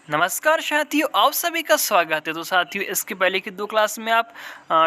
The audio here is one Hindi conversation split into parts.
नमस्कार साथियों, आप सभी का स्वागत है। तो साथियों, इसके पहले की 2 क्लास में आप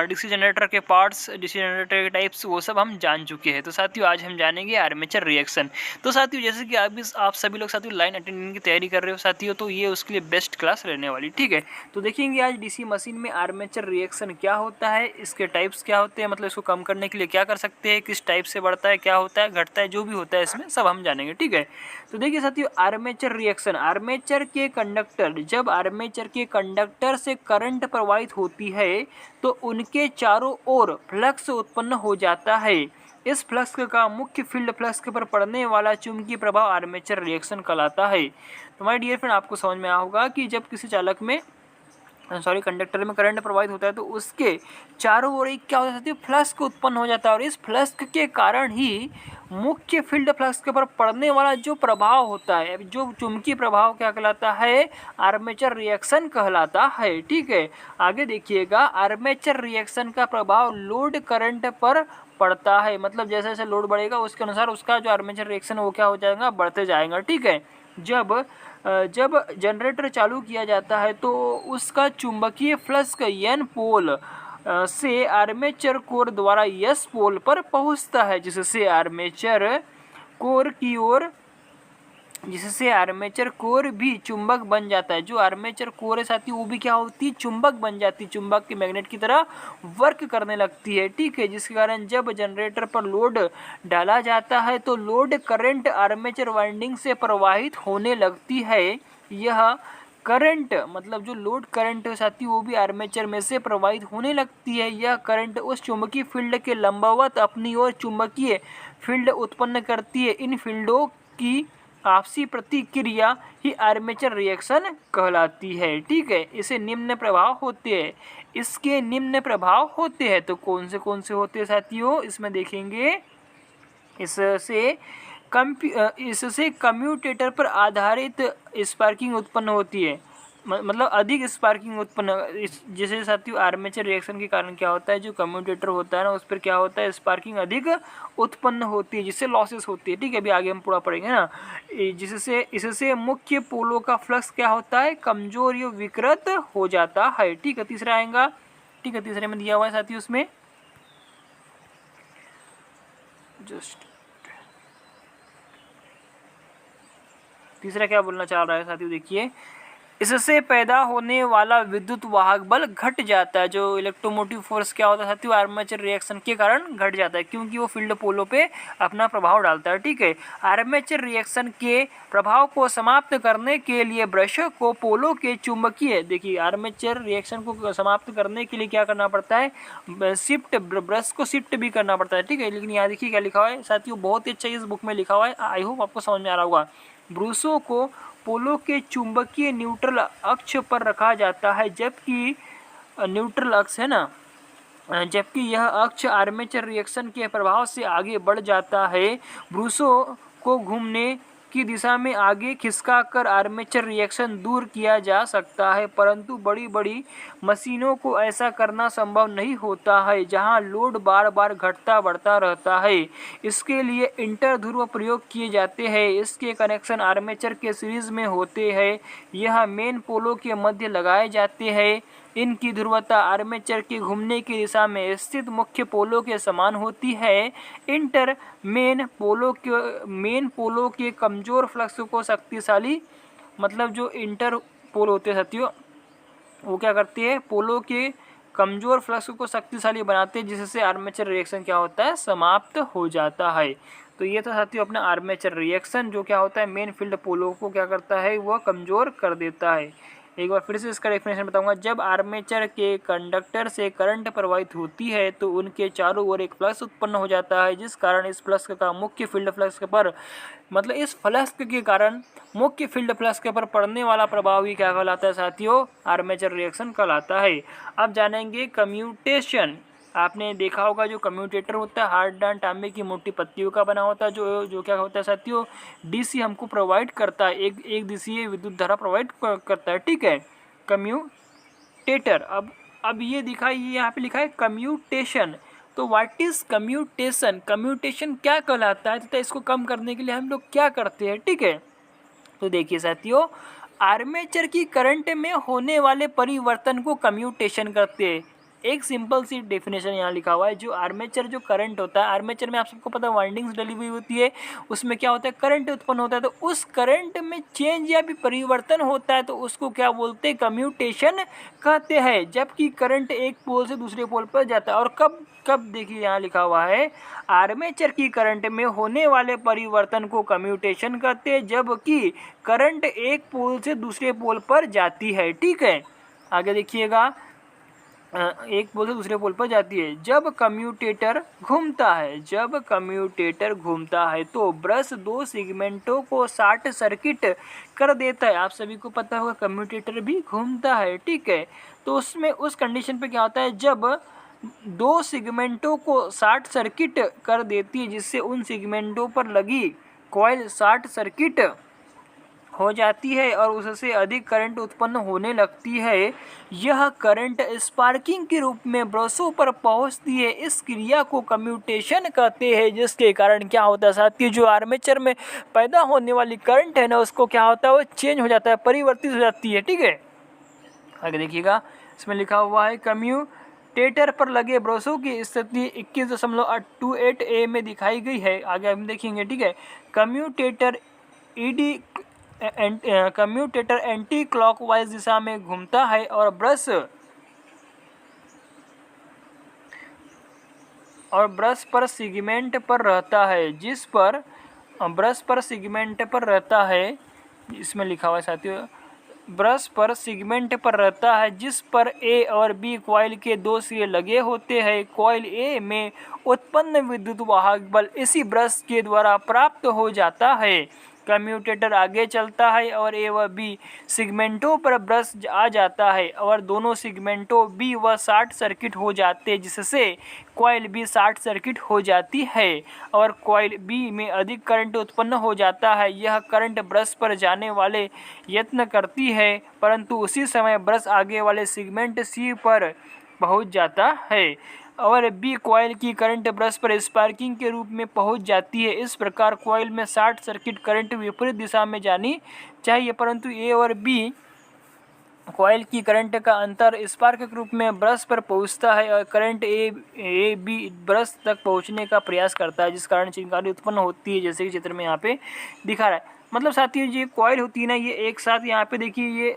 डीसी जनरेटर के पार्ट्स, डीसी जनरेटर के टाइप्स वो सब हम जान चुके हैं। तो साथियों, आज हम जानेंगे आर्मेचर रिएक्शन। तो साथियों, जैसे कि आप सभी लोग साथियों लाइन अटेंडिंग की तैयारी कर रहे हो साथियों, तो ये उसके लिए बेस्ट क्लास रहने वाली, ठीक है। तो देखेंगे आज डीसी मशीन में आर्मेचर रिएक्शन क्या होता है, इसके टाइप्स क्या होते हैं, मतलब इसको कम करने के लिए क्या कर सकते हैं, किस टाइप से बढ़ता है, क्या होता है, घटता है, जो भी होता है इसमें सब हम जानेंगे, ठीक है। तो देखिए साथियों, आर्मेचर रिएक्शन, आर्मेचर के कंडक्टर, जब आर्मेचर के कंडक्टर से करंट प्रवाहित होती है तो उनके चारों ओर फ्लक्स उत्पन्न हो जाता है। इस फ्लक्स का मुख्य फील्ड फ्लक्स के पर पड़ने वाला चुंबकीय प्रभाव आर्मेचर रिएक्शन कहलाता है। तो माय डियर फ्रेंड, आपको समझ में आया होगा कि जब किसी चालक में कंडक्टर में करंट प्रवाहित होता है तो उसके चारों ओर एक क्या हो जाती है, फ्लक्स उत्पन्न हो जाता है, और इस फ्लक्स के कारण ही मुख्य फील्ड फ्लक्स के ऊपर पड़ने वाला जो प्रभाव होता है, जो चुंबकीय प्रभाव क्या कहलाता है, आर्मेचर रिएक्शन कहलाता है, ठीक है। आगे देखिएगा, आर्मेचर रिएक्शन का प्रभाव लोड करंट पर पड़ता है, मतलब जैसे जैसे लोड बढ़ेगा उसके अनुसार उसका जो आर्मेचर रिएक्शन वो क्या हो जाएगा, बढ़ते जाएगा, ठीक है। जब जनरेटर चालू किया जाता है तो उसका चुंबकीय फ्लक्स एन पोल से आर्मेचर कोर द्वारा एस पोल पर पहुंचता है, जिससे आर्मेचर कोर भी चुंबक बन जाता है। जो आर्मेचर कोर है साथी, वो भी क्या होती है, चुंबक बन जाती है, चुंबक के मैग्नेट की तरह वर्क करने लगती है, ठीक है। जिसके कारण जब जनरेटर पर लोड डाला जाता है तो लोड करंट आर्मेचर वाइंडिंग से प्रवाहित होने लगती है। यह करंट, मतलब जो लोड करंट है साथी, वो भी आर्मेचर में से प्रवाहित होने लगती है। यह करंट उस चुंबकीय फील्ड के लंबवत अपनी ओर चुंबकीय फील्ड उत्पन्न करती है। इन फील्डों की आपसी प्रतिक्रिया ही आर्मेचर रिएक्शन कहलाती है, ठीक है। इसे निम्न प्रभाव होते हैं, इसके निम्न प्रभाव होते हैं। तो कौन से होते हैं साथियों, इसमें देखेंगे। इससे कम्यूटेटर पर आधारित स्पार्किंग उत्पन्न होती है, मतलब अधिक स्पार्किंग उत्पन्न, जैसे साथियों आर्मेचर रिएक्शन के कारण क्या होता है, जो कम्यूटेटर होता है ना, उस पर क्या होता है, स्पार्किंग अधिक उत्पन्न होती है, जिससे लॉसेस होती है, ठीक है। अभी आगे हम पूरा पढ़ेंगे ना। इससे मुख्य पोलों का फ्लक्स क्या होता है, कमजोर या विकृत हो जाता है, ठीक है। तीसरा आएगा, ठीक है, तीसरे में दिया हुआ है साथियों, उसमें तीसरा क्या बोलना चाह रहा है साथियों, देखिए। इससे पैदा होने वाला विद्युत वाहक बल घट जाता है। जो इलेक्ट्रोमोटिव फोर्स क्या होता है साथियों, आर्मेचर रिएक्शन के कारण घट जाता है, क्योंकि वो फील्ड पोलों पे अपना प्रभाव डालता है, ठीक है। आर्मेचर रिएक्शन के प्रभाव को समाप्त करने के लिए ब्रश को पोलो के चुंबकीय, देखिए आर्मेचर रिएक्शन को समाप्त करने के लिए क्या करना पड़ता है, ब्रश को शिफ्ट भी करना पड़ता है, ठीक है। लेकिन यहाँ देखिए क्या लिखा हुआ है साथियों, बहुत ही अच्छा इस बुक में लिखा हुआ है, आई होप आपको समझ में आ रहा होगा। ब्रूसों को पोलो के चुंबकीय न्यूट्रल अक्ष पर रखा जाता है, जबकि न्यूट्रल अक्ष है ना, जबकि यह अक्ष आर्मेचर रिएक्शन के प्रभाव से आगे बढ़ जाता है। ब्रूसों को घूमने की दिशा में आगे खिसकाकर आर्मेचर रिएक्शन दूर किया जा सकता है, परंतु बड़ी बड़ी मशीनों को ऐसा करना संभव नहीं होता है, जहां लोड बार बार घटता बढ़ता रहता है। इसके लिए इंटर ध्रुव प्रयोग किए जाते हैं। इसके कनेक्शन आर्मेचर के सीरीज में होते हैं। यह मेन पोलो के मध्य लगाए जाते हैं। इनकी ध्रुवता आर्मेचर के घूमने की दिशा में स्थित मुख्य पोलो के समान होती है। इंटर मेन पोलो के कमजोर फ्लक्स को शक्तिशाली, मतलब जो इंटर पोल होते हैं साथियों, वो क्या करते हैं, पोलो के कमजोर फ्लक्स को शक्तिशाली बनाते हैं, जिससे आर्मेचर रिएक्शन क्या होता है, समाप्त हो जाता है। तो ये था साथियों अपना आर्मेचर रिएक्शन, जो क्या होता है, मेन फील्ड पोलो को क्या करता है, वह कमजोर कर देता है। एक बार फिर से इसका डेफिनेशन बताऊंगा। जब आर्मेचर के कंडक्टर से करंट प्रवाहित होती है तो उनके चारों ओर एक फ्लक्स उत्पन्न हो जाता है, जिस कारण इस फ्लक्स का मुख्य फील्ड फ्लक्स पर, मतलब इस फ्लक्स के कारण मुख्य फील्ड फ्लक्स के पर पड़ने वाला प्रभाव ही क्या कहलाता है साथियों, आर्मेचर रिएक्शन कहलाता है। अब जानेंगे कम्यूटेशन। आपने देखा होगा जो कम्यूटेटर होता है, हार्ड एंड तांबे की मोटी पत्तियों का बना होता है, जो क्या होता है साथियों, डीसी हमको प्रोवाइड करता है, एक दिशीय विद्युत धारा प्रोवाइड करता है, ठीक है। कम्यूटेटर, अब ये दिखाई, यहाँ पे लिखा है कम्यूटेशन। तो व्हाट इज कम्यूटेशन, कम्यूटेशन क्या कहलाता है तथा इसको कम करने के लिए हम लोग क्या करते हैं, ठीक है। तो देखिए साथियों, आर्मेचर की करंट में होने वाले परिवर्तन को कम्यूटेशन करते हैं। एक सिंपल सी डेफिनेशन यहाँ लिखा हुआ है। जो आर्मेचर जो करंट होता है, आर्मेचर में आप सबको पता है वाइंडिंग्स डली हुई होती है, उसमें क्या होता है, करंट उत्पन्न होता है। तो उस करंट में चेंज या भी परिवर्तन होता है तो उसको क्या बोलते हैं, कम्यूटेशन कहते हैं। जबकि करंट एक पोल से दूसरे पोल पर जाता है। और कब कब देखिए यहाँ लिखा हुआ है, आर्मेचर की करंट में होने वाले परिवर्तन को कम्यूटेशन कहते हैं, जबकि करंट एक पोल से दूसरे पोल पर जाती है। ठीक है, आगे देखिएगा, एक पोल से दूसरे पोल पर जाती है। जब कम्यूटेटर घूमता है, जब कम्यूटेटर घूमता है तो ब्रश दो सेगमेंटों को शॉर्ट सर्किट कर देता है। आप सभी को पता होगा कम्यूटेटर भी घूमता है। ठीक है, तो उसमें उस कंडीशन पे क्या होता है, जब दो सेगमेंटों को शॉर्ट सर्किट कर देती है, जिससे उन सेगमेंटों पर लगी कॉइल शॉर्ट सर्किट हो जाती है और उससे अधिक करंट उत्पन्न होने लगती है। यह करंट स्पार्किंग के रूप में ब्रशों पर पहुंचती है। इस क्रिया को कम्यूटेशन कहते हैं, जिसके कारण क्या होता है साथियों, जो आर्मेचर में पैदा होने वाली करंट है ना, उसको क्या होता है, वो चेंज हो जाता है, परिवर्तित हो जाती है। ठीक है, आगे देखिएगा, इसमें लिखा हुआ है कम्यूटेटर पर लगे ब्रशों की स्थिति 21.28 में दिखाई गई है। आगे हम देखेंगे। ठीक है, कम्यूटेटर कम्यूटेटर एंटी क्लॉकवाइज दिशा में घूमता है और ब्रश पर सेगमेंट पर रहता है, जिस पर ब्रश पर सेगमेंट पर रहता है, इसमें लिखा हुआ है साथियों, ब्रश पर सेगमेंट पर रहता है, जिस पर ए और बी कॉइल के दो सिरे लगे होते हैं। कॉइल ए में उत्पन्न विद्युत वाहक बल इसी ब्रश के द्वारा प्राप्त हो जाता है। कम्यूटेटर आगे चलता है और ए व बी सेगमेंटों पर ब्रश आ जाता है और दोनों सेगमेंटों बी व शॉर्ट सर्किट हो जाते हैं, जिससे कॉइल बी शॉर्ट सर्किट हो जाती है और कॉइल बी में अधिक करंट उत्पन्न हो जाता है। यह करंट ब्रश पर जाने वाले यत्न करती है, परंतु उसी समय ब्रश आगे वाले सेगमेंट सी पर पहुंच जाता है और बी कॉइल की करंट ब्रश पर स्पार्किंग के रूप में पहुंच जाती है। इस प्रकार कॉइल में शॉर्ट सर्किट करंट विपरीत दिशा में जानी चाहिए, परंतु ए और बी कॉइल की करंट का अंतर स्पार्क के रूप में ब्रश पर पहुंचता है और करंट ए बी ब्रश तक पहुंचने का प्रयास करता है, जिस कारण चिंगारी उत्पन्न होती है, जैसे कि चित्र में यहाँ पे दिखा रहा है। मतलब साथियों, ये कॉइल होती है ना, ये एक साथ यहाँ पे देखिए,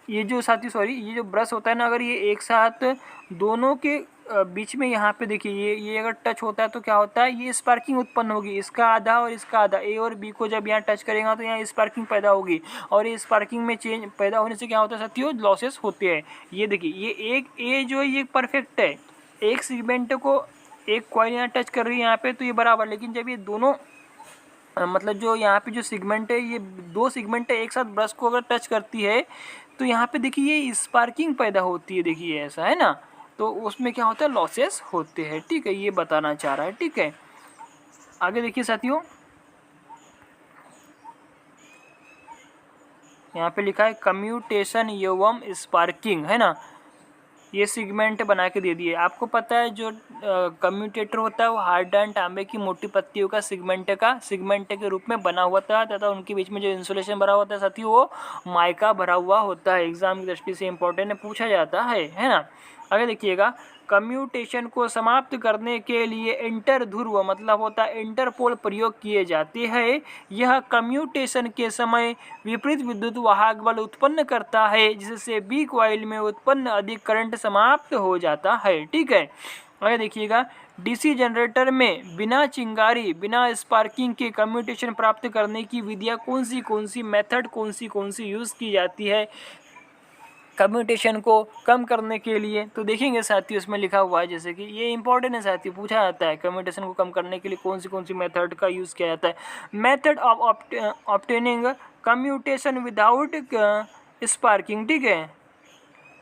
ये जो साथियों सॉरी, ये जो ब्रश होता है ना, अगर ये एक साथ दोनों के बीच में यहाँ पे देखिए, ये अगर टच होता है तो क्या होता है, ये स्पार्किंग उत्पन्न होगी, इसका आधा और इसका आधा, ए और बी को जब यहाँ टच करेगा तो यहाँ स्पार्किंग पैदा होगी और ये स्पार्किंग में चेंज पैदा होने से क्या होता है साथियों, लॉसेस होते हैं। ये देखिए, ये एक ए जो है ये परफेक्ट है, एक सेगमेंट को एक कॉइल यहाँ टच कर रही है यहाँ पे तो ये बराबर, लेकिन जब ये दोनों मतलब जो यहाँ पे जो सेगमेंट है, ये दो सेगमेंट है एक साथ ब्रश को अगर टच करती है तो यहाँ पे देखिए ये स्पार्किंग पैदा होती है। देखिए ऐसा है ना, तो उसमें क्या होता है, लॉसेस होते हैं। ठीक है, ये बताना चाह रहा है। ठीक है, आगे देखिए साथियों, यहाँ पे लिखा है कम्यूटेशन एवं स्पार्किंग, है ना, ये सेगमेंट बना के दे दिए। आपको पता है जो कम्यूटेटर होता है वो हार्डन तांबे की मोटी पत्तियों का सेगमेंट के रूप में बना हुआ था तथा उनके बीच में जो इंसुलेशन भरा होता है साथियों वो माइका भरा हुआ होता है। एग्जाम की दृष्टि से इंपॉर्टेंट है, पूछा जाता है ना। आगे देखिएगा, कम्यूटेशन को समाप्त करने के लिए इंटर ध्रुव मतलब होता है इंटरपोल प्रयोग किए जाते हैं। यह कम्यूटेशन के समय विपरीत विद्युत वाहक बल उत्पन्न करता है, जिससे बी कॉइल में उत्पन्न अधिक करंट समाप्त हो जाता है। ठीक है, आगे देखिएगा, डीसी जनरेटर में बिना चिंगारी बिना स्पार्किंग के कम्यूटेशन प्राप्त करने की विधियाँ कौन सी मेथड कौन सी यूज़ की जाती है कम्यूटेशन को कम करने के लिए। तो देखेंगे साथियों, इसमें लिखा हुआ है, जैसे कि ये इंपॉर्टेंट है साथियों, पूछा जाता है कम्यूटेशन को कम करने के लिए कौन सी मेथड का यूज़ किया जाता है। Method of obtaining commutation without sparking. ठीक है,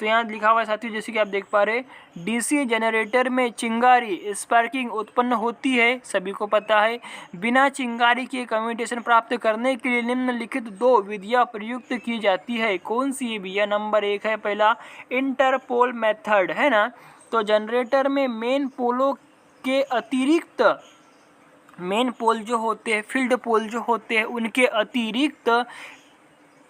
तो यहाँ लिखा हुआ है साथियों, जैसे कि आप देख पा रहे, डीसी जनरेटर में चिंगारी स्पार्किंग उत्पन्न होती है, सभी को पता है। बिना चिंगारी के कम्यूटेशन प्राप्त करने के लिए निम्नलिखित दो विधियाँ प्रयुक्त की जाती है। कौन सी विधियाँ? नंबर 1 है पहला इंटरपोल मेथड, है ना। तो जनरेटर में मेन पोलों के अतिरिक्त मेन पोल जो होते हैं, फील्ड पोल जो होते हैं, उनके अतिरिक्त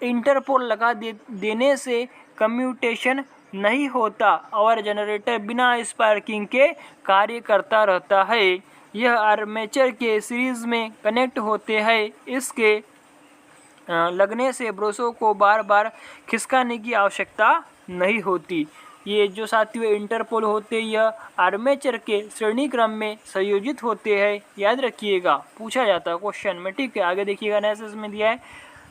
इंटरपोल लगा देने से कम्यूटेशन नहीं होता और जनरेटर बिना स्पार्किंग के कार्य करता रहता है। यह आर्मेचर के सीरीज में कनेक्ट होते हैं। इसके लगने से ब्रशों को बार बार खिसकाने की आवश्यकता नहीं होती। ये जो साथियों इंटरपोल होते हैं यह आर्मेचर के श्रेणी क्रम में संयोजित होते हैं। याद रखिएगा, पूछा जाता है क्वेश्चन में। ठीक है, आगे देखिएगा एनालिसिस में दिया है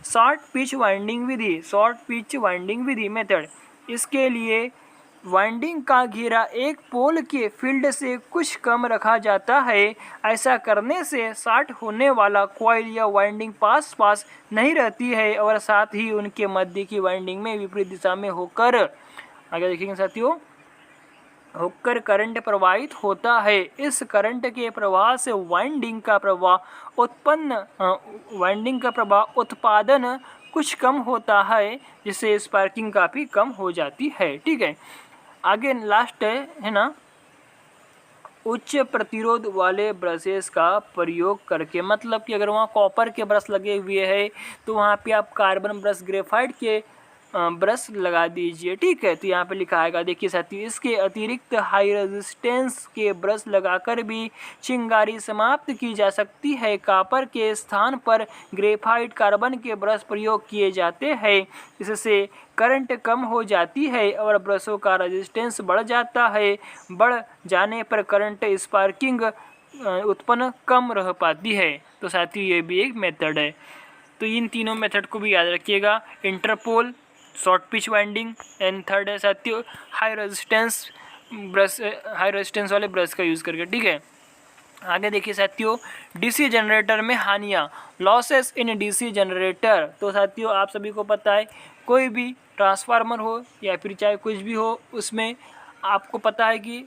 शॉर्ट पिच वाइंडिंग विधि, शॉर्ट पिच वाइंडिंग विधि मेथड। इसके लिए वाइंडिंग का घेरा एक पोल के फील्ड से कुछ कम रखा जाता है। ऐसा करने से शॉर्ट होने वाला कॉइल या वाइंडिंग पास पास नहीं रहती है और साथ ही उनके मध्य की वाइंडिंग में विपरीत दिशा में होकर, आगे देखेंगे साथियों, होकर करंट प्रवाहित होता है। इस करंट के प्रवाह से वाइंडिंग का प्रवाह उत्पादन कुछ कम होता है, जिससे स्पार्किंग काफ़ी कम हो जाती है। ठीक है, आगे लास्ट है ना, उच्च प्रतिरोध वाले ब्रशेस का प्रयोग करके, मतलब कि अगर वहाँ कॉपर के ब्रश लगे हुए हैं तो वहाँ पे आप कार्बन ब्रश, ग्रेफाइट के ब्रश लगा दीजिए। ठीक है, तो यहाँ पे लिखा आएगा, देखिए साथियों, इसके अतिरिक्त हाई रेजिस्टेंस के ब्रश लगाकर भी चिंगारी समाप्त की जा सकती है। कॉपर के स्थान पर ग्रेफाइट कार्बन के ब्रश प्रयोग किए जाते हैं। इससे करंट कम हो जाती है और ब्रशों का रेजिस्टेंस बढ़ जाता है। बढ़ जाने पर करंट स्पार्किंग उत्पन्न कम रह पाती है। तो साथियों ये भी एक मेथड है। तो इन तीनों मेथड को भी याद रखिएगा, interpole, short pitch winding and third है साथियों हाई रेजिस्टेंस वाले ब्रश का यूज़ करके। ठीक है, आगे देखिए साथियों, डीसी जनरेटर में हानियाँ, लॉसेस इन डीसी जनरेटर। तो साथियों आप सभी को पता है, कोई भी ट्रांसफार्मर हो या फिर चाहे कुछ भी हो, उसमें आपको पता है कि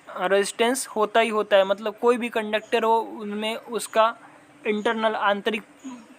रेजिस्टेंस होता ही होता है। मतलब कोई भी कंडक्टर हो उनमें उसका इंटरनल आंतरिक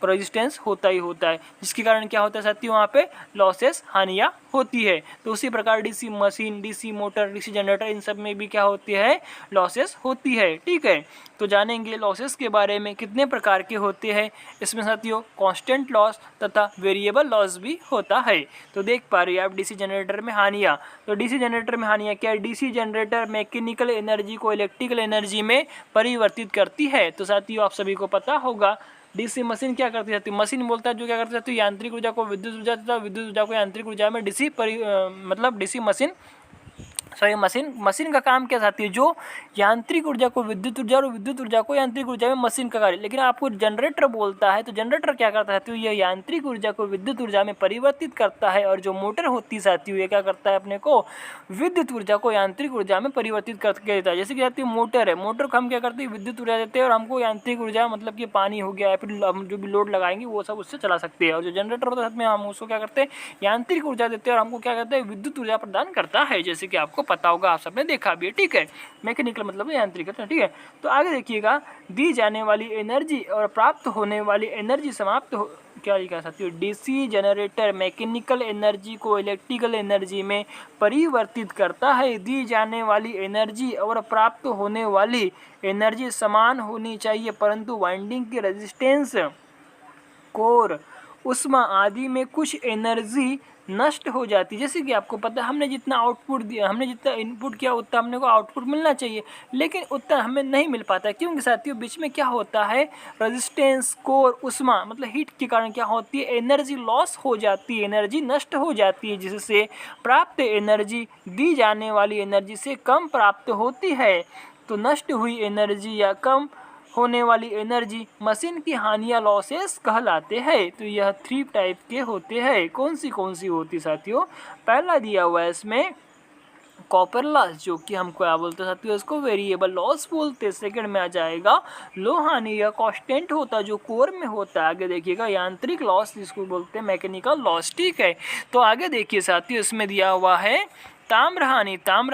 रेजिस्टेंस होता ही होता है, जिसके कारण क्या होता है साथियों, वहाँ पे लॉसेस, हानियाँ होती है। तो उसी प्रकार DC machine, DC motor, DC generator, इन सब में भी क्या होती है, लॉसेस होती है। ठीक है, तो जानेंगे लॉसेस के बारे में, कितने प्रकार के होते हैं। इसमें साथियों कांस्टेंट लॉस तथा वेरिएबल लॉस भी होता है। तो देख पा रहे हैं आप डीसी जनरेटर में हानियाँ। तो डीसी जनरेटर में हानियाँ क्या है, डीसी जनरेटर मैकेनिकल एनर्जी को इलेक्ट्रिकल एनर्जी में परिवर्तित करती है। तो साथियों आप सभी को पता होगा डीसी मशीन क्या करती है, मशीन बोलता है जो क्या करती है, यांत्रिक ऊर्जा को विद्युत ऊर्जा तथा विद्युत ऊर्जा को यांत्रिक ऊर्जा में मतलब डीसी मशीन का काम क्या चाहती है, जो यांत्रिक ऊर्जा को विद्युत ऊर्जा और विद्युत ऊर्जा को यांत्रिक ऊर्जा में मशीन का कार्य। लेकिन आपको जनरेटर बोलता है, तो जनरेटर क्या करता है, तो यह यांत्रिक ऊर्जा को विद्युत ऊर्जा में परिवर्तित करता है। और जो मोटर होती है साथियों, ये क्या करता है, अपने को विद्युत ऊर्जा को यांत्रिक ऊर्जा में परिवर्तित करके देता है। जैसे कि साथियों मोटर है, मोटर को हम क्या करते हैं, विद्युत ऊर्जा देते हैं और हमको यांत्रिक ऊर्जा, मतलब कि पानी हो गया या फिर हम जो भी लोड लगाएंगे वो सब उससे चला सकते हैं। और जो जनरेटर होता है साथ में हम उसको क्या करते हैं, यांत्रिक ऊर्जा देते हैं और हमको क्या करते हैं, विद्युत ऊर्जा प्रदान करता है। जैसे कि आपको पता होगा, आप सबने देखा भी है। ठीक है, मैकेनिकल मतलब यांत्रिक है। ठीक है, तो आगे देखिएगा, दी जाने वाली एनर्जी और प्राप्त होने वाली एनर्जी समाप्त हो, क्या लिखा साथियों, डीसी जनरेटर मैकेनिकल एनर्जी को इलेक्ट्रिकल एनर्जी में परिवर्तित करता है। दी जाने वाली एनर्जी और प्राप्त होने वाली एनर्जी समान होनी चाहिए, परंतु वाइंडिंग की रेजिस्टेंस, कोर, उष्मा आदि में कुछ एनर्जी नष्ट हो जाती है। जैसे कि आपको पता है, हमने जितना आउटपुट दिया, हमने जितना इनपुट किया उतना हमने को आउटपुट मिलना चाहिए, लेकिन उतना हमें नहीं मिल पाता। क्योंकि साथियों बीच में क्या होता है, रेजिस्टेंस, कोर, उष्मा मतलब हीट के कारण क्या होती है, एनर्जी लॉस हो जाती है, एनर्जी नष्ट हो जाती है, जिससे प्राप्त एनर्जी दी जाने वाली एनर्जी से कम प्राप्त होती है। तो नष्ट हुई एनर्जी या कम होने वाली एनर्जी मशीन की हानियाँ, लॉसेस कहलाते हैं। तो यह 3 टाइप के होते हैं। कौन सी होती साथियों, पहला दिया हुआ है इसमें कॉपर लॉस, जो कि हम क्या बोलते हैं साथियों, इसको वेरिएबल लॉस बोलते हैं। सेकंड में आ जाएगा लो हानि या कांस्टेंट होता है, जो कोर में होता है। आगे देखिएगा यांत्रिक लॉस, जिसको बोलते हैं मैकेनिकल लॉस। ठीक है, तो आगे देखिए साथियों, इसमें दिया हुआ है ताम्र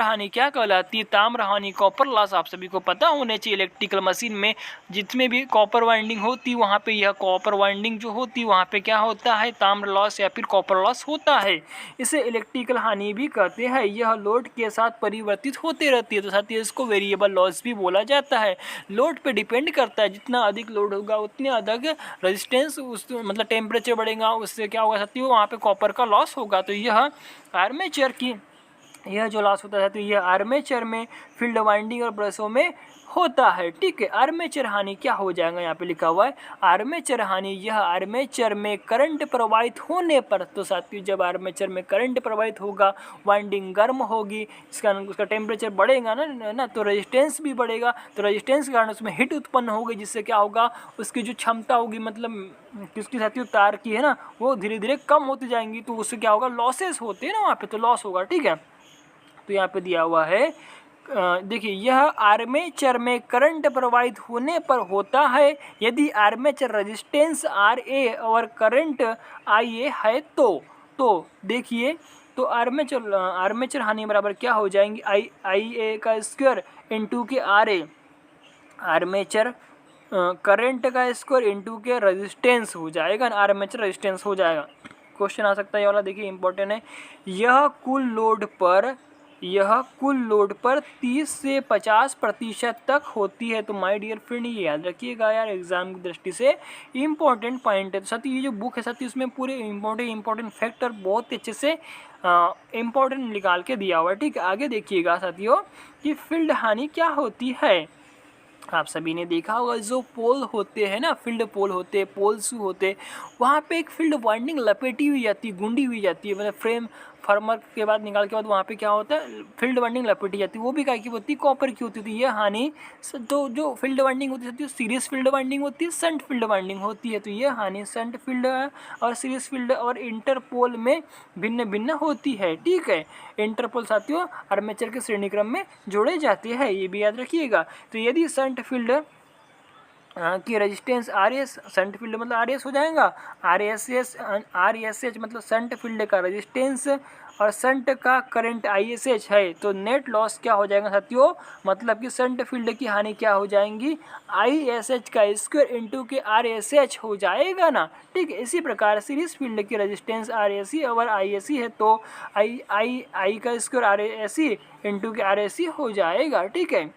हानि क्या कहलाती है? ताम्र हानि कॉपर लॉस आप सभी को पता होने चाहिए। इलेक्ट्रिकल मशीन में जितने भी कॉपर वाइंडिंग होती है वहाँ पे यह कॉपर वाइंडिंग जो होती है वहाँ पे क्या होता है? ताम्र लॉस या फिर कॉपर लॉस होता है। इसे इलेक्ट्रिकल हानि भी कहते हैं। यह लोड के साथ परिवर्तित होते रहती है, तो साथ ही इसको वेरिएबल लॉस भी बोला जाता है। लोड पे डिपेंड करता है, जितना अधिक लोड होगा उतने अधिक रेजिस्टेंस उस मतलब टेम्परेचर बढ़ेगा, उससे क्या होगा साथियों? वहाँ पे कॉपर का लॉस होगा। तो यह आर्मेचर की यह जो लॉस होता है तो यह आर्मेचर में फील्ड वाइंडिंग और ब्रशों में होता है। ठीक है, आर्मेचर हानि क्या हो जाएगा? यहाँ पे लिखा हुआ है आर्मेचर हानि, यह आर्मेचर में करंट प्रवाहित होने पर, तो साथियों जब आर्मेचर में करंट प्रवाहित होगा, वाइंडिंग गर्म होगी, उसका टेम्परेचर बढ़ेगा ना, तो रेजिस्टेंस भी बढ़ेगा। तो रेजिस्टेंस के कारण उसमें हीट उत्पन्न होगी, जिससे क्या होगा? उसकी जो क्षमता होगी, मतलब किसकी साथियों? तार की है ना, वो धीरे धीरे कम होती जाएंगी। तो उससे क्या होगा? लॉसेस होते हैं ना वहाँ पे, तो लॉस होगा। ठीक है, तो यहाँ पे दिया हुआ है, देखिए यह आर्मेचर में करंट प्रवाहित होने पर होता है यदि आर्मेचर रेजिस्टेंस RA और करंट IA है तो देखिए, तो आर्मेचर हानि बराबर क्या हो जाएंगी? IA का स्क्वायर इंटू के RA, आर्मेचर करंट का स्क्वायर इंटू के रेजिस्टेंस हो जाएगा, आर्मेचर रेजिस्टेंस हो जाएगा। क्वेश्चन आ सकता है ये वाला, देखिए इंपॉर्टेंट है। यह कुल लोड पर 30 से 50% तक होती है। तो माय डियर फ्रेंड ये याद रखिएगा यार, एग्जाम की दृष्टि से इंपॉर्टेंट पॉइंट है। तो साथ ही ये जो बुक है साथ ही उसमें पूरे इंपॉर्टेंट फैक्टर बहुत अच्छे से इंपॉर्टेंट निकाल के दिया हुआ है। ठीक है, आगे देखिएगा साथियों कि फील्ड हानि क्या होती है। आप सभी ने देखा होगा जो पोल होते हैं ना, फील्ड पोल होते हैं, पोल्स होते, वहाँ पे एक फील्ड वाइंडिंग लपेटी हुई जाती है, गुंडी हुई जाती है, मतलब फ्रेम फार्मर के बाद निकाल के बाद वहाँ पे क्या होता है? फील्ड वाइंडिंग लपेटी जाती है। वो भी काय की होती है? कॉपर की होती थी। ये हानि तो जो फील्ड वाइंडिंग होती है सीरीज फील्ड वाइंडिंग होती है, शंट फील्ड वाइंडिंग होती है। तो ये हानि शंट फील्ड और सीरीज फील्ड और इंटरपोल में भिन्न भिन्न होती है। ठीक है, इंटरपोल साथियों आर्मेचर के श्रेणी क्रम में जोड़े जाते हैं, ये भी याद रखिएगा। तो यदि शंट फील्ड की रेजिस्टेंस RS, शंट फील्ड मतलब RS हो जाएगा, RSH मतलब शंट फील्ड का रेजिस्टेंस और शंट का करंट ISH है, तो नेट लॉस क्या हो जाएगा साथियों? मतलब कि शंट फील्ड की हानि क्या हो जाएंगी? ISH का स्क्वायर इंटू के RSH हो जाएगा ना। ठीक है, इसी प्रकार सीरीज फील्ड की रेजिस्टेंस RAC और IAC है, तो I का स्क्वायर RAC इंटू के RAC हो जाएगा। ठीक है,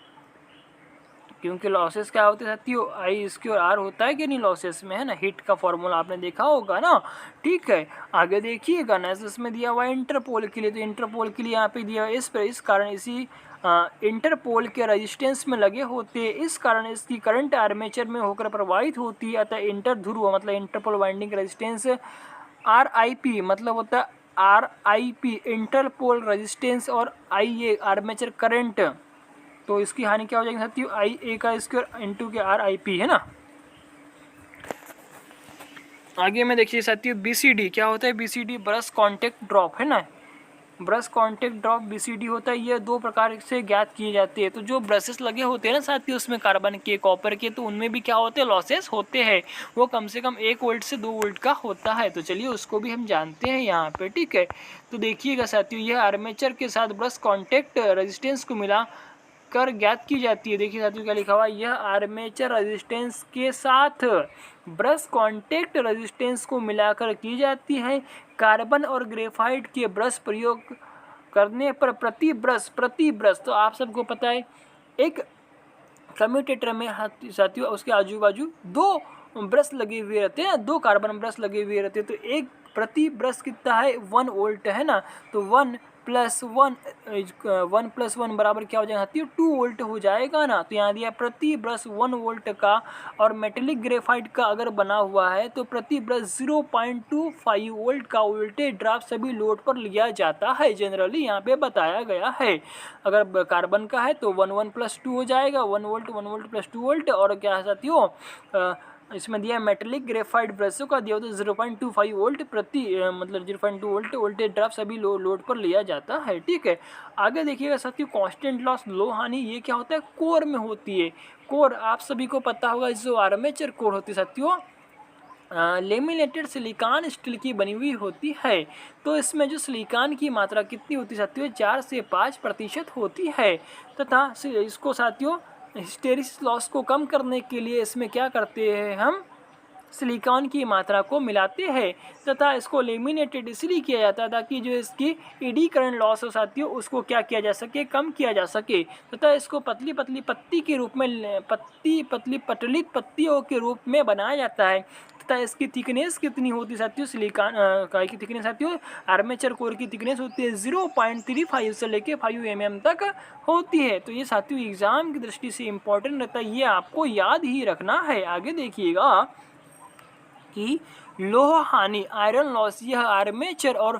क्योंकि लॉसेस क्या होते हैं साथियों? आई स्क्वायर आर होता है कि नहीं लॉसेस में, है ना। हिट का फॉर्मूला आपने देखा होगा ना। ठीक है, आगे देखिएगा ना, इसमें दिया हुआ है इंटरपोल के लिए। तो इंटरपोल के लिए यहाँ पे दिया हुआ है इस कारण इसी इंटरपोल के रेजिस्टेंस में लगे होते हैं, इस कारण इसकी करंट आर्मेचर में होकर प्रवाहित होती है। अतः इंटर ध्रुव मतलब इंटरपोल वाइंडिंग रेजिस्टेंस RIP मतलब होता है RIP इंटरपोल रेजिस्टेंस और IA आर्मेचर करंट, तो इसकी हानि क्या हो जाएगी साथियों? IA का स्क्वायर इंटू के RIP, है ना। आगे में देखिए साथियों BCD क्या होता है? BCD ब्रश कॉन्टेक्ट ड्रॉप, है ना। ब्रश कॉन्टेक्ट ड्रॉप BCD होता है। ये दो प्रकार से ज्ञात किए जाते हैं। तो जो ब्रशेस लगे होते हैं ना साथियों उसमें कार्बन के, कॉपर के, तो उनमें भी क्या होते हैं? लॉसेस होते हैं। वो कम से कम 1 वोल्ट से 2 वोल्ट का होता है। तो चलिए उसको भी हम जानते हैं यहाँ पे। ठीक है, तो देखिएगा साथियों यह आर्मेचर के साथ ब्रश कॉन्टेक्ट रेजिस्टेंस को मिला कर ज्ञात की जाती है। देखिए साथियों क्या लिखा हुआ है, यह आर्मेचर रेजिस्टेंस के साथ ब्रश कॉन्टेक्ट रेजिस्टेंस को मिलाकर की जाती है। कार्बन और ग्रेफाइट के ब्रश प्रयोग करने पर प्रति ब्रश तो आप सबको पता है एक कम्यूटेटर में साथियों उसके आजू बाजू 2 ब्रश लगे हुए रहते हैं, 2 कार्बन ब्रश लगे हुए रहते हैं। तो एक प्रति ब्रश कितना है? 1 वोल्ट, है ना। तो 1 + 1 बराबर क्या हो जाएगा साथियों? 2 वोल्ट हो जाएगा ना। तो यहाँ दिया प्रति ब्रश 1 वोल्ट का, और मेटेलिक ग्रेफाइट का अगर बना हुआ है तो प्रति ब्रश 0.25 वोल्ट का वोल्टेज ड्रॉप सभी लोड पर लिया जाता है। जनरली यहाँ पे बताया गया है। अगर कार्बन का है तो 1 + 2 हो जाएगा, 1 वोल्ट + 2 वोल्ट। और क्या है साथियों इसमें दिया मेटेलिक ग्रेफाइट ब्रशों का दिया होता है 0.25 वोल्ट प्रति मतलब 0.2 वोल्ट वोल्टेज ड्रॉप सभी लोड पर लिया जाता है। ठीक है, आगे देखिएगा साथियों कांस्टेंट लॉस लो हानि, ये क्या होता है? कोर में होती है। कोर आप सभी को पता होगा, जो आर्मेचर कोर होती है साथियों, लेमिनेटेड सिलिकॉन स्टील की बनी हुई होती है। तो इसमें जो सिलिकॉन की मात्रा कितनी होती है साथियों, 4 से 5% होती है। तथा इसको साथियों हिस्टेरिसिस लॉस को कम करने के लिए इसमें क्या करते हैं, हम सिलिकॉन की मात्रा को मिलाते हैं तथा इसको लेमिनेटेड इसलिए किया जाता है ताकि जो इसकी ईडी करंट लॉस हो साथियों उसको क्या किया जा सके, कम किया जा सके। तथा इसको पतली पतली पत्ती के रूप में पतली पटलित पत्तियों के रूप में बनाया जाता है। तथा इसकी थिकनेस कितनी होती है साथियों, सिलिकॉन की थिकनेस साथियों, आर्मेचर कोर की थिकनेस होती है 0.35 से लेके 5 mm तक होती है। तो ये साथियों एग्जाम की दृष्टि से इंपॉर्टेंट रहता है, ये आपको याद ही रखना है। आगे देखिएगा कि लोह हानि आयरन लॉस यह आर्मेचर और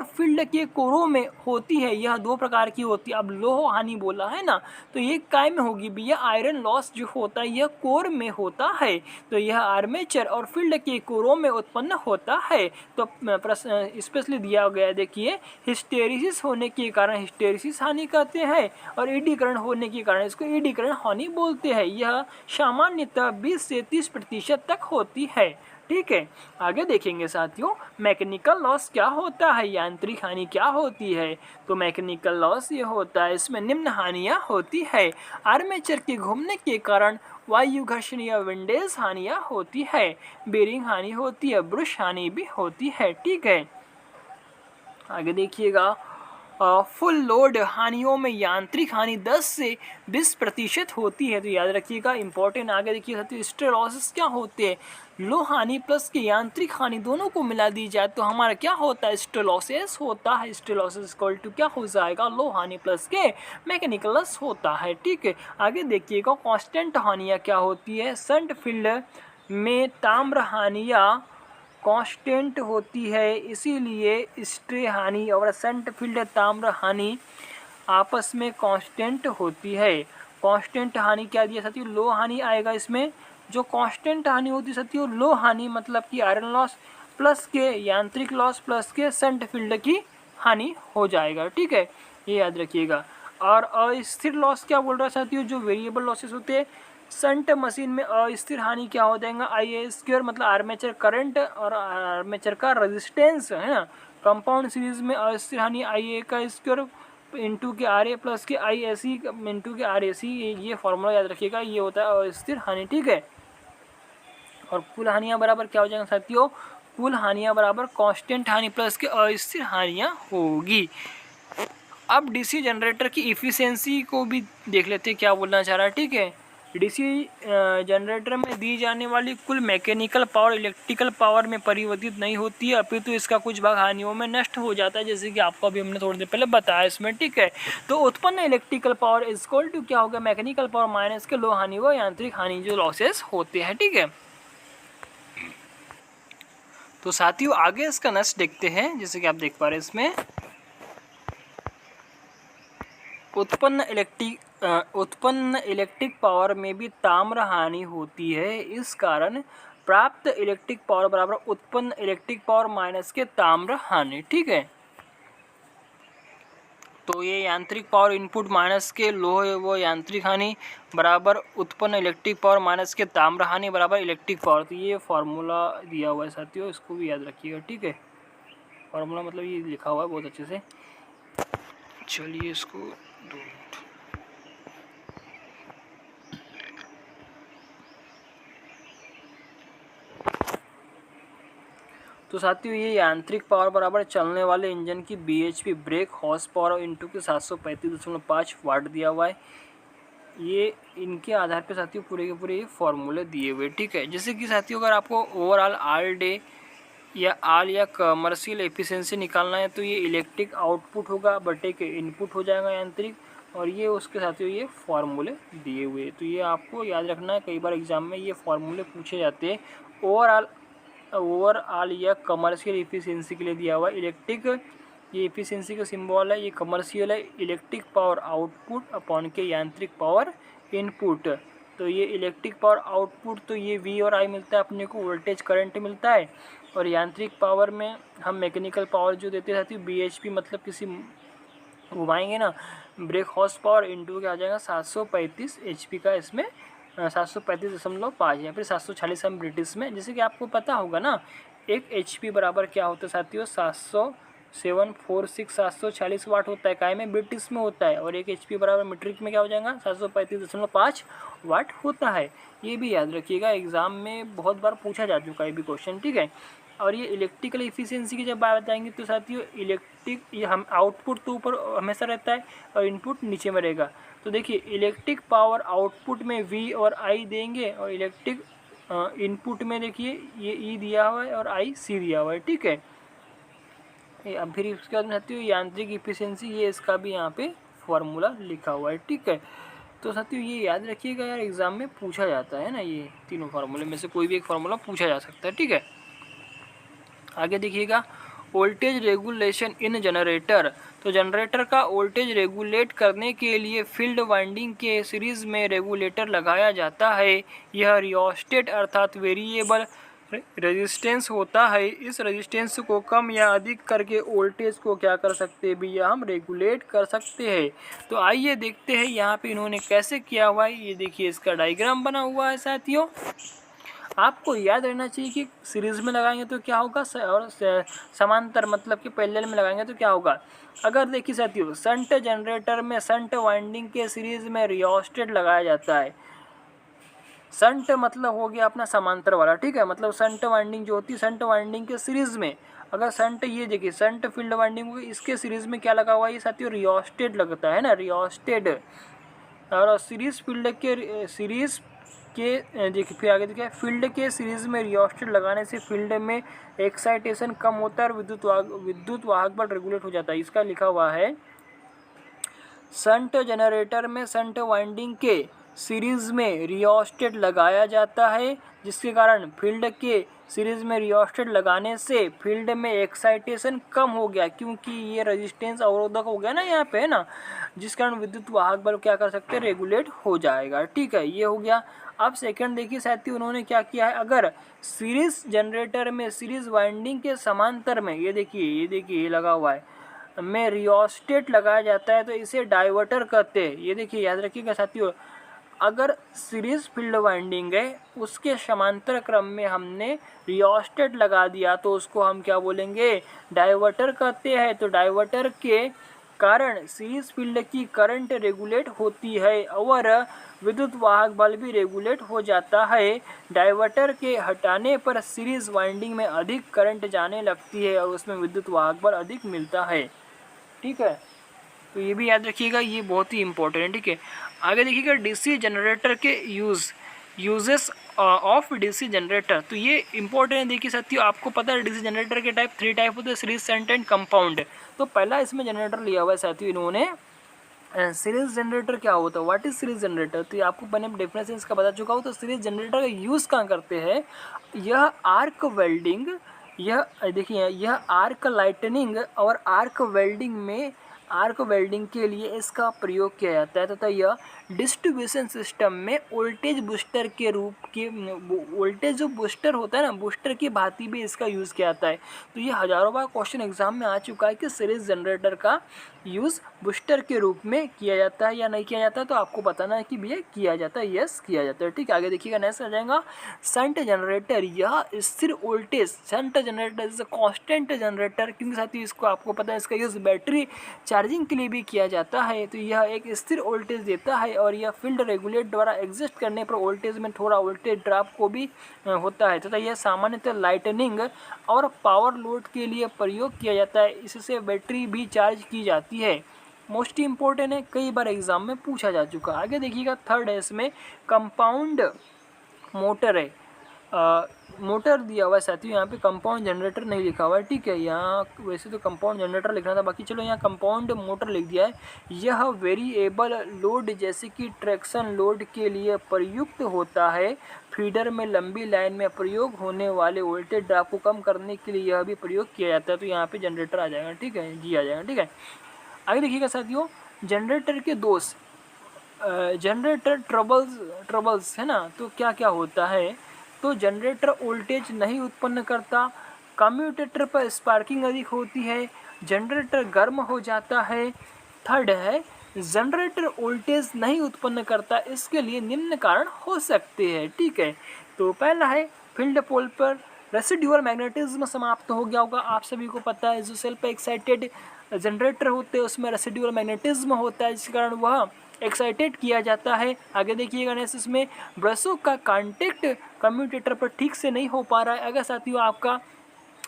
फील्ड के कोरों में होती है। यह 2 प्रकार की होती है। अब लोह हानि बोला है ना, तो ये काय में होगी भैया, आयरन लॉस जो होता है यह कोर में होता है। तो यह आर्मेचर और फील्ड के कोरों में उत्पन्न होता है। तो प्रश्न स्पेशली दिया गया है, देखिए हिस्टेरिसिस होने के कारण हिस्टेरिसिस हानि कहते हैं और ईडीकरण होने के कारण इसको ईडीकरण हानि बोलते हैं। यह सामान्यतः 20 से 30% तक होती है। ठीक है, आगे देखेंगे साथियों मैकेनिकल लॉस क्या होता है, यांत्रिक हानि क्या होती है। तो मैकेनिकल लॉस ये होता है, इसमें निम्न हानियां होती है। आर्मेचर के घूमने के कारण वायु घर्षण या विंडेज हानियां होती है, बेरिंग हानि होती है, ब्रश हानि भी होती है। ठीक है, आगे देखिएगा फुल लोड हानियों में यांत्रिक हानि 10 से 20% होती है। तो याद रखिएगा इंपॉर्टेंट। आगे देखिए साथियों हिस्टेरिसिस लॉसेस क्या होते हैं, लो हानि प्लस के यांत्रिक हानि दोनों को मिला दी जाए तो हमारा क्या होता है, हिस्टेरिसिस लॉसेस होता है। हिस्टेरिसिस लॉसेस इक्वल टू क्या हो जाएगा, लो हानि प्लस के मैकेनिकल लॉस होता है। ठीक है, आगे देखिएगा कांस्टेंट हानियाँ क्या होती है, शंट फील्ड में ताम्र हानियाँ कांस्टेंट होती है, इसीलिए स्ट्रे हानि और शंट फील्ड ताम्र हानि आपस में कांस्टेंट होती है। कांस्टेंट हानि क्या दिया साथियों, लो हानि आएगा इसमें। जो कांस्टेंट हानि होती है साथियों, लो हानि मतलब कि आयरन लॉस प्लस के यांत्रिक लॉस प्लस के शंट फील्ड की हानि हो जाएगा। ठीक है, ये याद रखिएगा। और अस्थिर लॉस क्या बोल रहा है साथियों, जो वेरिएबल लॉसेस होते हैं शंट मशीन में अस्थिर हानि क्या हो जाएगा, IA² मतलब आर्मेचर करंट और आर्मेचर का रेजिस्टेंस है ना। कंपाउंड सीरीज में अस्थिर हानि IA² इंटू के RA प्लस के IAC इंटू के RAC, ये फॉर्मूला याद रखिएगा, ये होता है अस्थिर हानि। ठीक है, और कुल हानियाँ बराबर क्या हो जाएगा साथियों, कुल हानियाँ बराबर कांस्टेंट हानि प्लस के अस्थिर हानियाँ होगी। अब डीसी जनरेटर की इफिशियंसी को भी देख लेते हैं क्या बोलना चाह रहा है। ठीक है, डीसी जनरेटर में दी जाने वाली कुल मैकेनिकल पावर इलेक्ट्रिकल पावर में परिवर्तित नहीं होती है, अपितु इसका कुछ भाग हानियों में नष्ट हो जाता है, जैसे कि आपको अभी हमने थोड़ी देर पहले बताया इसमें। ठीक है, तो उत्पन्न electrical power is equal to क्या होगा, मैकेनिकल पावर माइनस के लो हानि व यांत्रिक हानि जो लॉसेस होते हैं। ठीक है, तो साथियों आगे इसका नष्ट देखते हैं, जैसे कि आप देख पा रहे हैं इसमें उत्पन्न इलेक्ट्रिक पावर में भी ताम्र हानि होती है। इस कारण प्राप्त इलेक्ट्रिक पावर बराबर उत्पन्न इलेक्ट्रिक पावर माइनस के ताम्र हानि। ठीक है, तो ये यांत्रिक पावर इनपुट माइनस के लोह व यांत्रिक हानि बराबर उत्पन्न इलेक्ट्रिक पावर माइनस के ताम्र हानि बराबर इलेक्ट्रिक पावर। तो ये फॉर्मूला दिया हुआ है साथियों, इसको भी याद रखिएगा। ठीक है, फॉर्मूला मतलब ये लिखा हुआ है बहुत अच्छे से। चलिए इसको 2 मिनट। तो साथियों ये यांत्रिक पावर बराबर चलने वाले इंजन की BHP break horse power into के 735.5 वाट दिया हुआ है। ये इनके आधार पे साथियों पूरे के पूरे ये फॉर्मूले दिए हुए। ठीक है, जैसे कि साथियों अगर आपको ओवरऑल ऑल डे या कमर्शियल एफिशिएंसी निकालना है तो ये इलेक्ट्रिक आउटपुट होगा बटे के इनपुट हो जाएगा यांत्रिक, और ये उसके साथियों ये फॉर्मूले दिए हुए। तो ये आपको याद रखना है, कई बार एग्जाम में ये फॉर्मूले पूछे जाते हैं। ओवरऑल या कमर्शियल एफिशिएंसी के लिए दिया हुआ इलेक्ट्रिक, ये एफिशिएंसी का सिंबल है, ये कमर्शियल है, इलेक्ट्रिक पावर आउटपुट अपॉन के यांत्रिक पावर इनपुट। तो ये इलेक्ट्रिक पावर आउटपुट तो ये V और I मिलता है अपने को, वोल्टेज करंट मिलता है। और यांत्रिक पावर में हम मैकेनिकल पावर जो देते रहती है BHP मतलब किसी घुमाएंगे ना ब्रेक हॉर्स पावर इंटू क्या आ जाएगा 735 HP का इसमें 735.5 या फिर 746 हम ब्रिटिश में। जैसे कि आपको पता होगा ना, एक HP बराबर क्या होता है साथियों, 746 वाट होता है, काय में, ब्रिटिश में होता है। और एक HP बराबर मीट्रिक में क्या हो जाएगा, 735.5 वाट होता है। ये भी याद रखिएगा, एग्जाम में बहुत बार पूछा जा चुका है भी क्वेश्चन, ठीक है। और ये इलेक्ट्रिकल इफिशियंसी की जब बात बताएंगे तो साथियों इलेक्ट्रिक, ये हम आउटपुट तो ऊपर हमेशा रहता है और इनपुट नीचे में रहेगा। तो देखिए इलेक्ट्रिक पावर आउटपुट में V और I देंगे, और इलेक्ट्रिक इनपुट में देखिए ये E दिया हुआ है और I C दिया हुआ है, ठीक है। अब फिर उसके बाद में साथियों यांत्रिक इफिशियंसी, ये इसका भी यहाँ पे फॉर्मूला लिखा हुआ है, ठीक है। तो साथियों ये याद रखिएगा यार, एग्जाम में पूछा जाता है ना, ये तीनों फार्मूले में से कोई भी एक फार्मूला पूछा जा सकता है, ठीक है। आगे देखिएगा, वोल्टेज रेगुलेशन इन जनरेटर। तो जनरेटर का वोल्टेज रेगुलेट करने के लिए फील्ड वाइंडिंग के सीरीज में रेगुलेटर लगाया जाता है। यह रियोस्टेट अर्थात वेरिएबल रेजिस्टेंस होता है। इस रेजिस्टेंस को कम या अधिक करके वोल्टेज को क्या कर सकते हैं भैया, हम रेगुलेट कर सकते हैं। तो आइए देखते हैं यहाँ पे इन्होंने कैसे किया हुआ है। ये देखिए इसका डायग्राम बना हुआ है साथियों। आपको याद रहना चाहिए कि सीरीज में लगाएंगे तो क्या होगा, और समांतर मतलब कि पैरेलल में लगाएंगे तो क्या होगा। अगर देखिए साथियों शंट जनरेटर में शंट वाइंडिंग के सीरीज में रियोस्टेट लगाया जाता है। शंट मतलब हो गया अपना समांतर वाला, ठीक है। मतलब शंट वाइंडिंग जो होती है, शंट वाइंडिंग के सीरीज में अगर शंट, ये देखिए शंट फील्ड वाइंडिंग हुई, इसके सीरीज में क्या लगा हुआ है ये साथियों, रियोस्टेट लगता है ना, रियोस्टेट। और सीरीज फील्ड के सीरीज के देखिए फिर आगे देखिए, फील्ड के सीरीज में रियोस्टेट लगाने से फील्ड में एक्साइटेशन कम होता है और विद्युत वाहक बल रेगुलेट हो जाता है। इसका लिखा हुआ है, शंट जनरेटर में शंट वाइंडिंग के सीरीज में रियोस्टेट लगाया जाता है, जिसके कारण फील्ड के सीरीज में रियोस्टेट लगाने से फील्ड में एक्साइटेशन कम हो गया, क्योंकि ये रेजिस्टेंस अवरोधक हो गया ना यहाँ पे, है ना, जिस कारण विद्युत वाहक बल क्या कर सकते हैं, रेगुलेट हो जाएगा, ठीक है। ये हो गया। अब सेकंड देखिए साथियों उन्होंने क्या किया है, अगर सीरीज जनरेटर में सीरीज वाइंडिंग के समांतर में, ये देखिए ये लगा हुआ है, में रियोस्टेट लगाया जाता है तो इसे डाइवर्टर कहते हैं। ये देखिए याद रखिएगा साथियों, अगर सीरीज फील्ड वाइंडिंग है उसके समांतर क्रम में हमने रियोस्टेट लगा दिया तो उसको हम क्या बोलेंगे, डाइवर्टर कहते हैं। तो डाइवर्टर के कारण सीरीज फील्ड की करंट रेगुलेट होती है और विद्युत वाहक बल भी रेगुलेट हो जाता है। डाइवर्टर के हटाने पर सीरीज वाइंडिंग में अधिक करंट जाने लगती है और उसमें विद्युत वाहक बल अधिक मिलता है, ठीक है। तो ये भी याद रखिएगा, ये बहुत ही इंपॉर्टेंट है, ठीक है। आगे देखिएगा डीसी जनरेटर के यूजेस ऑफ डीसी जनरेटर। तो ये इंपॉर्टेंट है। देखिए साथियों आपको पता है डीसी जनरेटर के टाइप 3 टाइप होते हैं, सीरीज, शंट एंड कंपाउंड। तो पहला इसमें जनरेटर लिया हुआ है साथियों इन्होंने, सीरीज जनरेटर क्या होता है, व्हाट इज सीरीज जनरेटर। तो ये आपको मैंने डेफिनेशन इसका बता चुका हूँ। तो सीरीज जनरेटर का यूज़ कहाँ करते हैं, यह आर्क वेल्डिंग, यह देखिए यह आर्क लाइटनिंग और आर्क वेल्डिंग में, आर्क वेल्डिंग के लिए इसका प्रयोग किया जाता है तथा यह डिस्ट्रीब्यूशन सिस्टम में वोल्टेज बूस्टर के रूप के, वोल्टेज जो बूस्टर होता है ना, बूस्टर की भांति भी इसका यूज़ किया जाता है। तो ये हज़ारों बार क्वेश्चन एग्जाम में आ चुका है कि सीरीज जनरेटर का यूज़ बूस्टर के रूप में किया जाता है या नहीं किया जाता है। तो आपको बताना है कि भैया किया जाता है, यस किया जाता है, ठीक है। आगे देखिएगा नेक्स्ट आ जाएगा शंट जनरेटर, यह स्थिर voltage, shunt generator is a constant generator, क्योंकि साथ ही इसको आपको पता है इसका यूज़ बैटरी चार्जिंग के लिए भी किया जाता है। तो यह एक स्थिर वोल्टेज देता है और यह फील्ड रेगुलेट द्वारा एग्जिस्ट करने पर वोल्टेज में थोड़ा वोल्टेज ड्रॉप को भी होता है तथा यह सामान्यतः लाइटनिंग और पावर लोड के लिए प्रयोग किया जाता है। इससे बैटरी भी चार्ज की जाती है। मोस्ट इंपॉर्टेंट है, कई बार एग्जाम में पूछा जा चुका है। आगे देखिएगा थर्ड है, इसमें कंपाउंड मोटर है, मोटर दिया हुआ है साथियों, यहाँ पे कंपाउंड जनरेटर नहीं लिखा हुआ है, ठीक है। यहाँ वैसे तो कंपाउंड जनरेटर लिखना था, बाकी चलो यहाँ कंपाउंड मोटर लिख दिया है। यह वेरिएबल लोड जैसे कि ट्रैक्शन लोड के लिए प्रयुक्त होता है। फीडर में लंबी लाइन में प्रयोग होने वाले वोल्टेज ड्रॉप को कम करने के लिए यह भी प्रयोग किया जाता है। तो यहाँ पे जनरेटर आ जाएगा, ठीक है, जी आ जाएगा, ठीक है। आगे देखिएगा साथियों जनरेटर के दोष, जनरेटर ट्रबल्स है ना। तो क्या क्या होता है, तो जनरेटर वोल्टेज नहीं उत्पन्न करता, कम्यूटेटर पर स्पार्किंग अधिक होती है, जनरेटर गर्म हो जाता है। थर्ड है जनरेटर वोल्टेज नहीं उत्पन्न करता, इसके लिए निम्न कारण हो सकते हैं। ठीक है, तो पहला है फील्ड पोल पर रेसिड्यूअल मैग्नेटिज्म समाप्त हो गया होगा। आप सभी को पता है जो सेल्फ एक्साइटेड जनरेटर होते हैं उसमें रेसिड्यूअल मैग्नेटिज्म होता है, जिस कारण वह एक्साइटेड किया जाता है। आगे देखिएगा नेक्स्ट, इसमें ब्रशों का कांटेक्ट कम्यूटेटर पर ठीक से नहीं हो पा रहा है। अगर साथियों आपका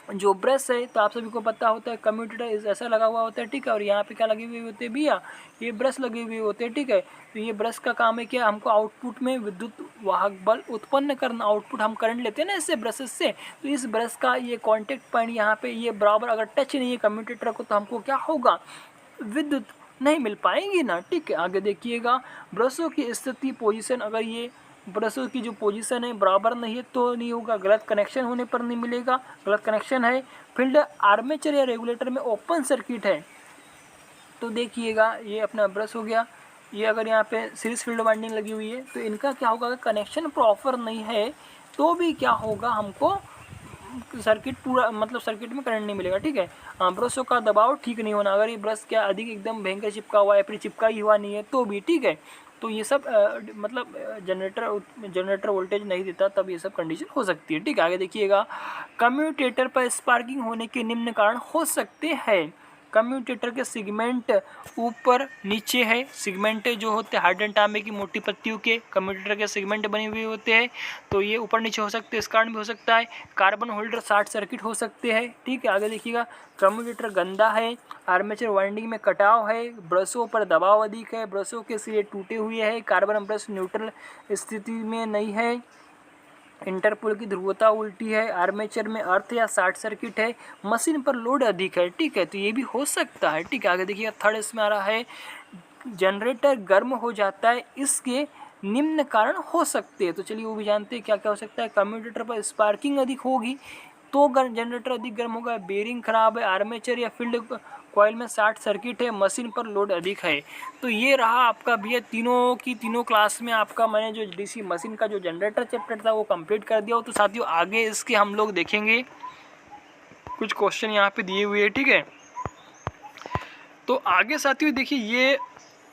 जो ब्रश है तो आप सभी को पता होता है कम्यूटेटर ऐसा लगा हुआ होता है, ठीक है, और यहाँ पे क्या लगे हुए होते हैं भैया, ये ब्रश लगे हुए होते हैं। ठीक है, तो ये ब्रश का काम है क्या, हमको आउटपुट में विद्युत वाहक बल उत्पन्न करना। आउटपुट हम करंट लेते हैं ना इससे, ब्रशेस से, तो इस ब्रश का ये कॉन्टेक्ट पॉइंट यहाँ पे ये बराबर अगर टच नहीं है कम्यूटेटर को, तो हमको क्या होगा, विद्युत नहीं मिल पाएंगी ना। ठीक है, आगे देखिएगा, ब्रशों की स्थिति पोजीशन, अगर ये ब्रशों की जो पोजीशन है बराबर नहीं है तो नहीं होगा, गलत कनेक्शन होने पर नहीं मिलेगा, गलत कनेक्शन है। फील्ड आर्मेचर या रेगुलेटर में ओपन सर्किट है, तो देखिएगा ये अपना ब्रश हो गया, ये अगर यहाँ पे सीरीज फील्ड वाइंडिंग लगी हुई है तो इनका क्या होगा, अगर कनेक्शन प्रॉपर नहीं है तो भी क्या होगा, हमको सर्किट पूरा मतलब सर्किट में करंट नहीं मिलेगा। ठीक है, ब्रशों का दबाव ठीक नहीं होना, अगर ये ब्रश क्या अधिक एकदम भयंकर चिपका हुआ है, फिर चिपका ही हुआ नहीं है तो भी, ठीक है, तो ये सब मतलब जनरेटर वोल्टेज नहीं देता, तब ये सब कंडीशन हो सकती है। ठीक है, आगे देखिएगा, कम्यूटेटर पर स्पार्किंग होने के निम्न कारण हो सकते हैं। कम्यूटेटर के सेगमेंट ऊपर नीचे है, सेगमेंट जो होते हैं हार्डन तांबे की मोटी पत्तियों के कम्यूटेटर के सेगमेंट बने हुए होते हैं, तो ये ऊपर नीचे हो सकते हैं, इस कारण भी हो सकता है। कार्बन होल्डर शॉर्ट सर्किट हो सकते हैं। ठीक है, आगे देखिएगा, कम्यूटेटर गंदा है, आर्मेचर वाइंडिंग में कटाव है, ब्रशों पर दबाव अधिक है, ब्रशों के सिरे टूटे हुए हैं, कार्बन ब्रश न्यूट्रल स्थिति में नहीं है, इंटरपोल की ध्रुवता उल्टी है, आर्मेचर में अर्थ या शॉर्ट सर्किट है, मशीन पर लोड अधिक है। ठीक है, तो ये भी हो सकता है। ठीक है, आगे देखिए थर्ड इसमें आ रहा है, जनरेटर गर्म हो जाता है, इसके निम्न कारण हो सकते हैं। तो चलिए वो भी जानते हैं क्या क्या हो सकता है। कम्यूटेटर पर स्पार्किंग अधिक होगी तो जनरेटर अधिक गर्म होगा, बेरिंग खराब है, आर्मेचर या फील्ड कॉइल में शॉर्ट सर्किट है, मशीन पर लोड अधिक है। तो ये रहा आपका भैया तीनों की तीनों क्लास में आपका मैंने जो डीसी मशीन का जो जनरेटर चैप्टर था वो कंप्लीट कर दिया हो। तो साथियों आगे इसके हम लोग देखेंगे, कुछ क्वेश्चन यहाँ पे दिए हुए हैं। ठीक है, तो आगे साथियों देखिए ये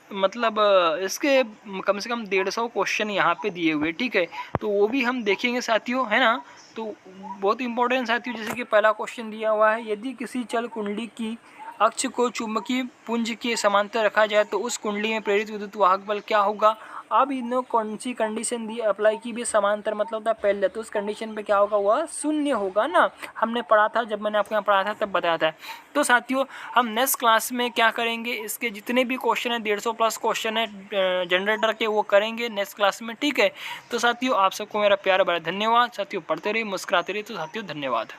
मतलब इसके कम से कम 150 क्वेश्चन यहाँ पे दिए हुए। ठीक है, तो वो भी हम देखेंगे साथियों, है ना। तो बहुत इंपॉर्टेंट साथियों, जैसे कि पहला क्वेश्चन दिया हुआ है, यदि किसी चल कुंडली की अक्ष को चुंबकीय पुंज के समांतर रखा जाए तो उस कुंडली में प्रेरित विद्युत वाहक बल क्या होगा। अब इन्होंने कौन सी कंडीशन दी, अप्लाई की भी, समांतर मतलब था पहले, तो उस कंडीशन पे क्या होगा, वह शून्य होगा ना। हमने पढ़ा था, जब मैंने आपको यहाँ पढ़ा था तब बताया था। तो साथियों हम नेक्स्ट क्लास में क्या करेंगे, इसके जितने भी क्वेश्चन है 150 प्लस क्वेश्चन है जनरेटर के, वो करेंगे नेक्स्ट क्लास में। ठीक है, तो साथियों आप सबको मेरा प्यार भरा धन्यवाद। साथियों पढ़ते रहिए, मुस्कुराते रहिए। तो साथियों धन्यवाद।